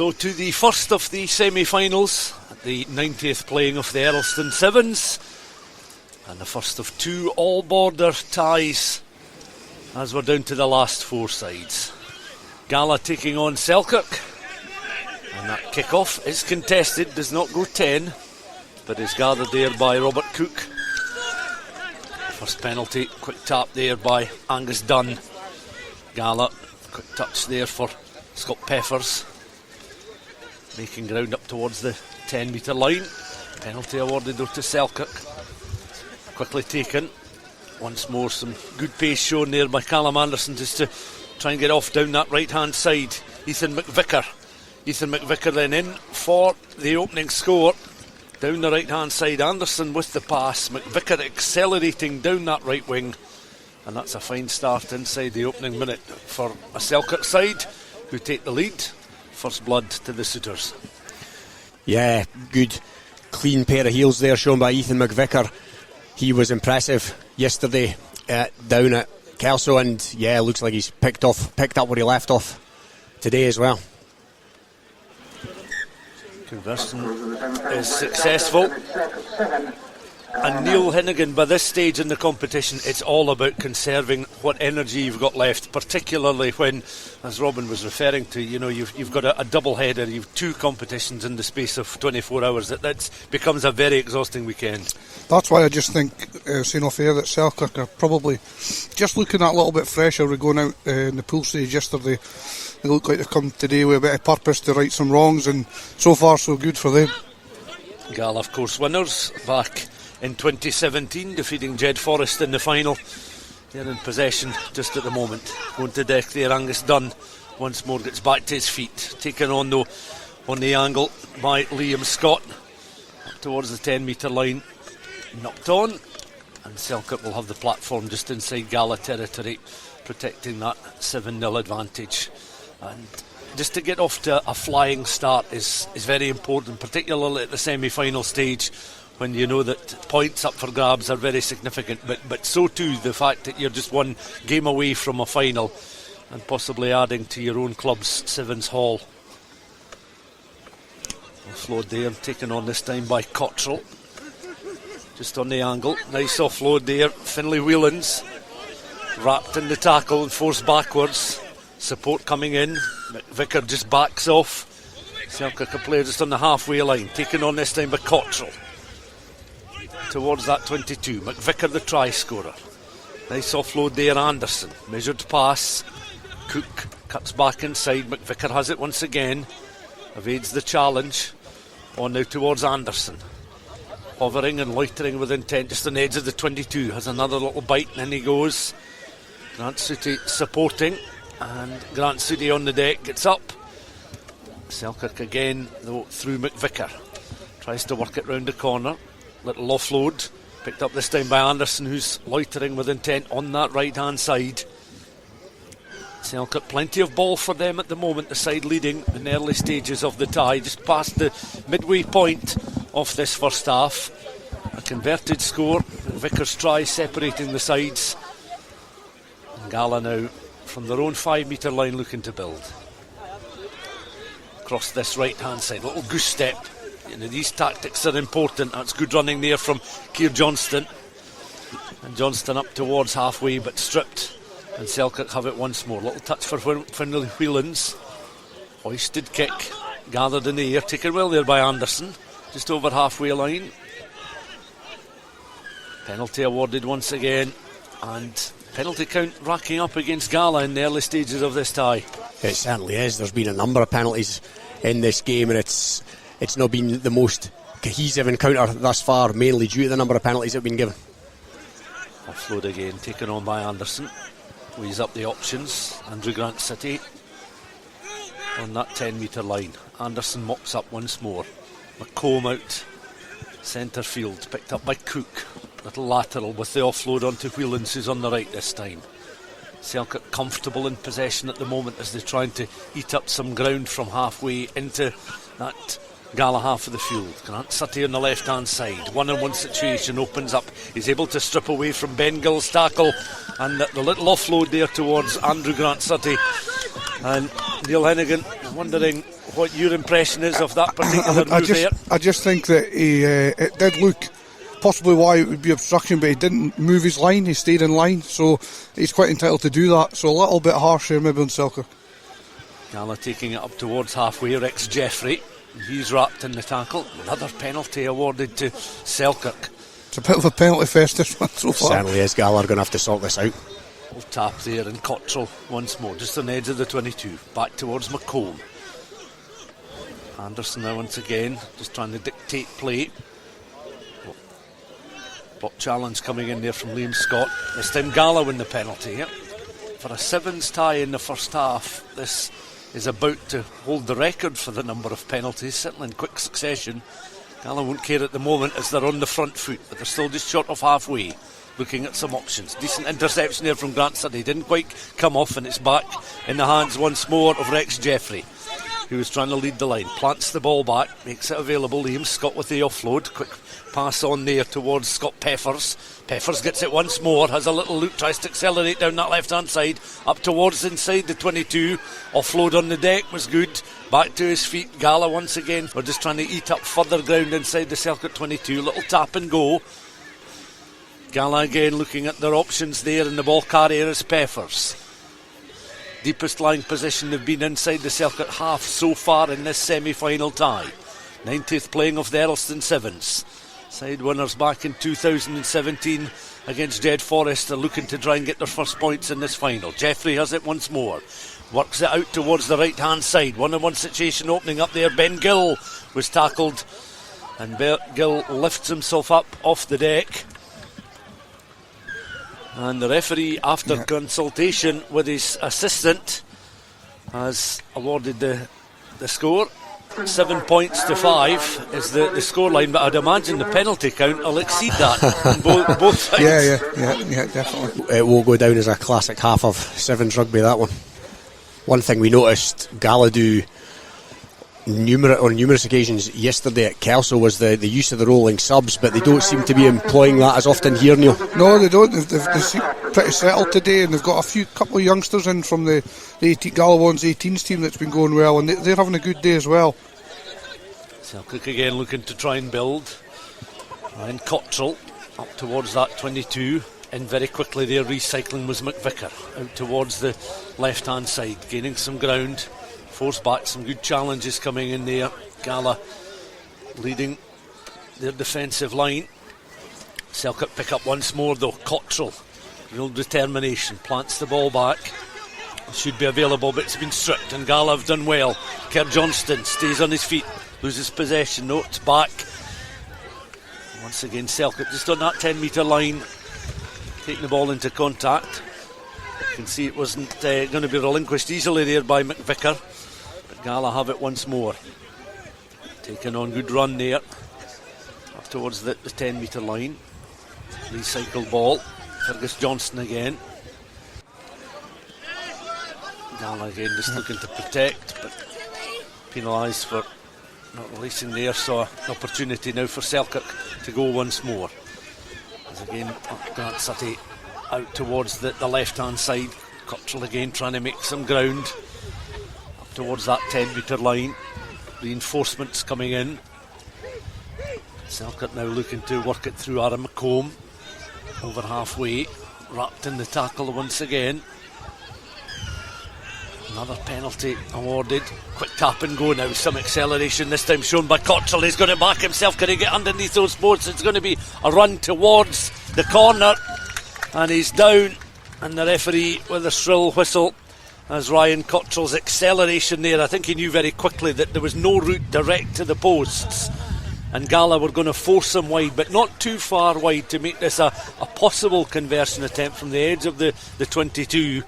So to the first of the semi-finals, the 90th playing of the Earlston Sevens, and the first of two all-border ties as we're down to the last four sides. Gala taking on Selkirk, and that kick-off is contested, does not go 10, but is gathered there by Robert Cook. First penalty, quick tap there by Angus Dunn. Gala, quick touch there for Scott Peffers, making ground up towards the 10 metre line. Penalty awarded though to Selkirk. Quickly taken. Once more some good pace shown there by Callum Anderson just to try and get off down that right hand side. Ethan McVicker then in for the opening score. Down the right hand side, Anderson with the pass, McVicker accelerating down that right wing, and that's a fine start inside the opening minute for a Selkirk side who take the lead. First blood to the suitors. Yeah, good clean pair of heels there shown by Ethan McVicker. He was impressive yesterday down at Kelso, and yeah, looks like he's picked up where he left off today as well. Conversion is successful, and Neil Hinnigan, by this stage in the competition, it's all about conserving what energy you've got left, particularly when, as Robin was referring to, you know, you've got a double header, you've two competitions in the space of 24 hours. That becomes a very exhausting weekend. That's why I just think, saying off air, that Selkirk are probably just looking a little bit fresher. We're going out in the pool stage yesterday. They look like they've come today with a bit of purpose to right some wrongs, and so far so good for them. Gala, of course, winners back in 2017, defeating Jedforest in the final. They're in possession just at the moment. Going to deck there, Angus Dunn once more gets back to his feet. Taken on though on the angle by Liam Scott. Up towards the 10 metre line. Knocked on, and Selkirk will have the platform just inside Gala territory, protecting that 7-0 advantage. And just to get off to a flying start is very important, particularly at the semi-final stage, when you know that points up for grabs are very significant, but so too the fact that you're just one game away from a final and possibly adding to your own club's Sevens haul. Offload there, taken on this time by Cottrell. Just on the angle, nice offload there. Finlay Whelans wrapped in the tackle and forced backwards. Support coming in. McVicker just backs off. Selkirk a player just on the halfway line, taken on this time by Cottrell. Towards that 22. McVicker the try scorer. Nice offload there, Anderson. Measured pass. Cook cuts back inside. McVicker has it once again. Evades the challenge. On now towards Anderson. Hovering and loitering with intent just on the edge of the 22. Has another little bite and then he goes. Grant Sooty supporting, and Grant Sooty on the deck gets up. Selkirk again though through McVicker. Tries to work it round the corner. Little offload. Picked up this time by Anderson, who's loitering with intent on that right hand side. Selkirk plenty of ball for them at the moment, the side leading in the early stages of the tie, just past the midway point of this first half. A converted score, Vickers try separating the sides, and Gala now from their own 5 metre line looking to build. Across this right hand side, little goose step. You know, these tactics are important. That's good running there from Keir Johnston, and Johnston up towards halfway but stripped, and Selkirk have it once more. Little touch for Finlay Whelans. Hoisted kick, gathered in the air, taken well there by Anderson, just over halfway line. Penalty awarded once again, and penalty count racking up against Gala in the early stages of this tie. It certainly is. There's been a number of penalties in this game, and it's not been the most cohesive encounter thus far, mainly due to the number of penalties that have been given. Offload again, taken on by Anderson. Weighs up the options. Andrew Grant City on that 10 metre line. Anderson mops up once more. McComb out centre field, picked up by Cook. Little lateral with the offload onto Whelans, who's on the right this time. Selkirk comfortable in possession at the moment as they're trying to eat up some ground from halfway into that Gala half of the field. Grant Sutty on the left hand side, 1-on-1 situation opens up. He's able to strip away from Ben Gill's tackle, and the little offload there towards Andrew Grant Sutty. And Neil Hinnigan wondering what your impression is of that particular move there. I just think that it did look possibly why it would be obstruction, but he didn't move his line, he stayed in line, so he's quite entitled to do that. So a little bit harsh here maybe on Selkirk. Gala taking it up towards halfway. Rex Jeffrey, he's wrapped in the tackle. Another penalty awarded to Selkirk. It's a bit of a penalty fest this one so far. Certainly is. Gala are going to have to sort this out. Little tap there, and Cottrell once more just on the edge of the 22, back towards McComb. Anderson now once again just trying to dictate play. Block challenge coming in there from Liam Scott. This time Gala win the penalty. Yep. For a 7s tie in the first half, this is about to hold the record for the number of penalties, certainly in quick succession. Gala won't care at the moment as they're on the front foot, but they're still just short of halfway, looking at some options. Decent interception there from Grant Suddy, didn't quite come off, and it's back in the hands once more of Rex Jeffrey, who was trying to lead the line. Plants the ball back, makes it available. Liam Scott with the offload. Quick pass on there towards Scott Peffers. Peffers gets it once more, has a little look, tries to accelerate down that left hand side, up towards inside the 22. Offload on the deck was good. Back to his feet. Gala once again. We're just trying to eat up further ground inside the Selkirk 22. Little tap and go. Gala again looking at their options there, and the ball carrier is Peffers. Deepest line position they've been inside the Selkirk half so far in this semi-final tie. 90th playing of the Earlston Sevens. Side winners back in 2017 against Jedforest. They're looking to try and get their first points in this final. Jeffrey has it once more. Works it out towards the right hand side. 1-on-1 situation opening up there. Ben Gill was tackled, and Gill lifts himself up off the deck. And the referee, after consultation with his assistant, has awarded the score. 7 points to 5 is the scoreline, but I'd imagine the penalty count will exceed that on both sides. Yeah, definitely. It will go down as a classic half of Sevens rugby, that one. One thing we noticed Gala do on numerous occasions yesterday at Kelso was the use of the rolling subs, but they don't seem to be employing that as often here, Neil. No, they don't. They seem pretty settled today, and they've got couple of youngsters in from the Gala One's 18s team that's been going well, and they're having a good day as well. Selkirk again looking to try and build. Ryan Cottrell up towards that 22, and very quickly their recycling was McVicker out towards the left hand side, gaining some ground. Force back, some good challenges coming in there. Gala leading their defensive line. Selkirk pick up once more though. Cottrell, real determination, plants the ball back. Should be available, but it's been stripped, and Gala have done well. Kerr Johnston stays on his feet, loses possession. No, it's back. Once again Selkirk just on that 10 metre line, taking the ball into contact. You can see it wasn't going to be relinquished easily there by McVicker. Gala have it once more. Taking on good run there. Up towards the 10 metre line. Recycled ball. Fergus Johnston again. Gala again just looking to protect, but penalised for not releasing there. So an opportunity now for Selkirk to go once more. As again Grant Sutty out towards the left hand side. Cottrell again trying to make some ground towards that 10 metre line. Reinforcements coming in. Selkirk now looking to work it through Aaron McComb. Over halfway, wrapped in the tackle once again. Another penalty awarded. Quick tap and go now, some acceleration this time shown by Cottrell. He's going to back himself, can he get underneath those boards? It's going to be a run towards the corner, and he's down, and the referee with a shrill whistle as Ryan Cottrell's acceleration there. I think he knew very quickly that there was no route direct to the posts, and Gala were going to force him wide, but not too far wide to make this a possible conversion attempt from the edge of the 22.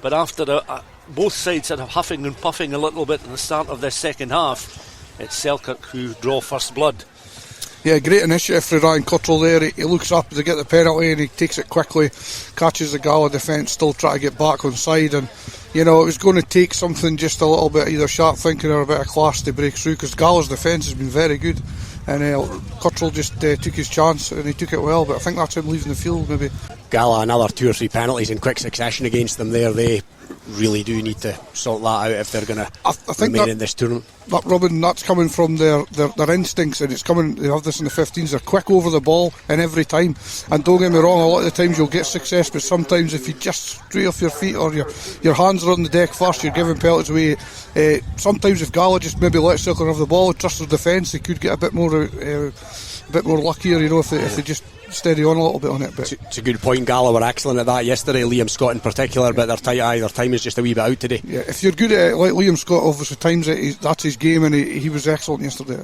But after both sides sort of huffing and puffing a little bit at the start of this second half, it's Selkirk who draw first blood. Yeah, great initiative for Ryan Cottrell there. He looks up to get the penalty and he takes it quickly, catches the Gala defence, still trying to get back on side. And you know, it was going to take something just a little bit, either sharp thinking or a bit of class to break through, because Gala's defence has been very good, and Cottrell just took his chance and he took it well. But I think that's him leaving the field maybe. Gala another 2 or 3 penalties in quick succession against them there. They really do need to sort that out if they're going to remain in this tournament. That, Robin, that's coming from their instincts, and it's coming. They have this in the 15s. They're quick over the ball, and every time. And don't get me wrong, a lot of the times you'll get success, but sometimes if you just stray off your feet or your hands are on the deck first, you're giving penalties away. Sometimes if Gala just maybe let Selkirk have the ball, trust their defence, they could get a bit more luckier, if they just steady on a little bit on it. But it's a good point. Gala were excellent at that yesterday, Liam Scott in particular, but their time is just a wee bit out today. Yeah, if you're good at it, like Liam Scott, obviously times it, that's his game, and he was excellent yesterday.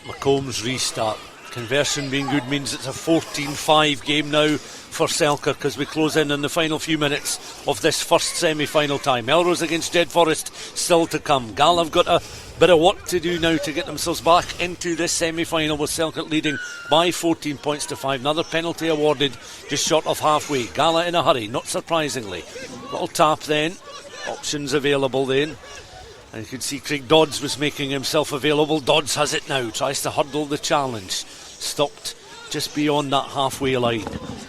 McComb's restart. Conversion being good means it's a 14-5 game now for Selkirk as we close in the final few minutes of this first semi-final tie. Melrose against Jedforest still to come. Gala have got a bit of work to do now to get themselves back into this semi-final, with Selkirk leading by 14 points to 5. Another penalty awarded just short of halfway. Gala in a hurry, not surprisingly. Little tap then. Options available then. And you could see Craig Dodds was making himself available. Dodds has it now, tries to hurdle the challenge. Stopped just beyond that halfway line.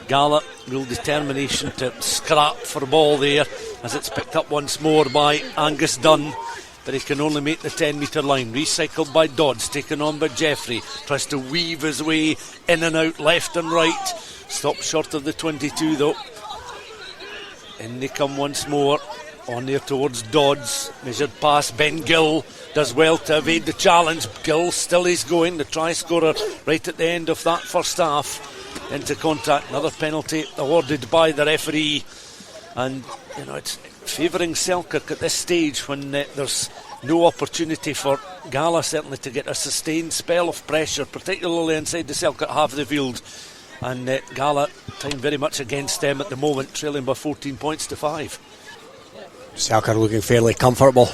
Gala, real determination to scrap for the ball there as it's picked up once more by Angus Dunn, but he can only make the 10 metre line. Recycled by Dodds, taken on by Jeffrey, tries to weave his way in and out left and right. Stopped short of the 22 though. In they come once more. On there towards Dodds. Measured pass. Ben Gill does well to evade the challenge. Gill still is going. The try scorer right at the end of that first half. Into contact. Another penalty awarded by the referee. And, it's favouring Selkirk at this stage when there's no opportunity for Gala certainly to get a sustained spell of pressure, particularly inside the Selkirk half of the field. And Gala time very much against them at the moment, trailing by 14 points to 5. Selkirk looking fairly comfortable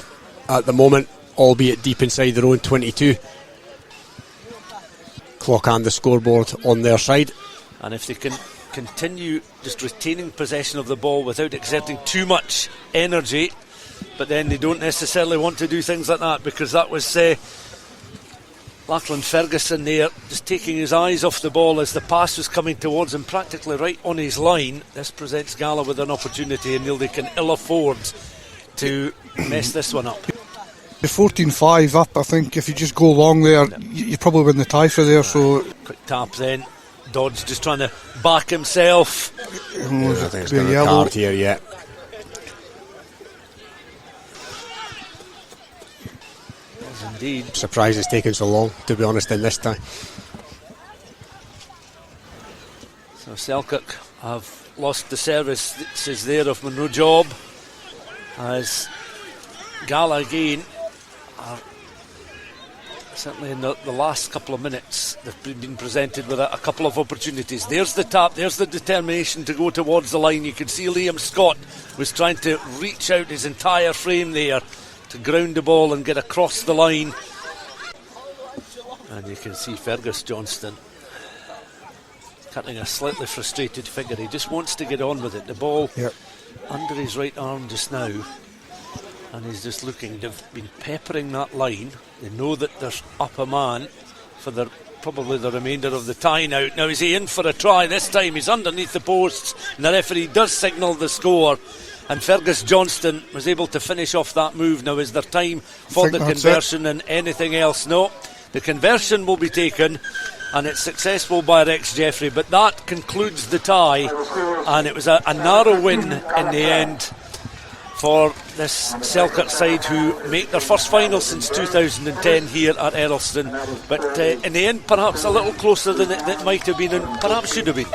at the moment, albeit deep inside their own 22. Clock and the scoreboard on their side. And if they can continue just retaining possession of the ball without exerting too much energy, but then they don't necessarily want to do things like that, because that was Lachlan Ferguson there just taking his eyes off the ball as the pass was coming towards him, practically right on his line. This presents Gala with an opportunity, and they can ill afford to mess this one up. The 14-5 up, I think if you just go long there, you probably win the tie for there. So quick tap then. Dodds just trying to back himself. I think it's got a card here, yeah. Yes, indeed. Surprised it's taken so long, to be honest, in this tie. So Selkirk have lost the services there of Monroe Job, as Gala again are certainly in the last couple of minutes they've been presented with a couple of opportunities. There's the tap, there's the determination to go towards the line. You can see Liam Scott was trying to reach out his entire frame there to ground the ball and get across the line, and you can see Fergus Johnston cutting a slightly frustrated figure. He just wants to get on with it. The ball under his right arm just now, and he's just looking. They've been peppering that line. They know that there's up a man for probably the remainder of the tie now. Now is he in for a try? This time he's underneath the posts, and the referee does signal the score, and Fergus Johnston was able to finish off that move. Now is there time for the conversion and anything else? No, the conversion will be taken, and it's successful by Rex Jeffrey, but that concludes the tie, and it was a narrow win in the end for this Selkirk side, who make their first final since 2010 here at Earlston, but in the end perhaps a little closer than it might have been and perhaps should have been.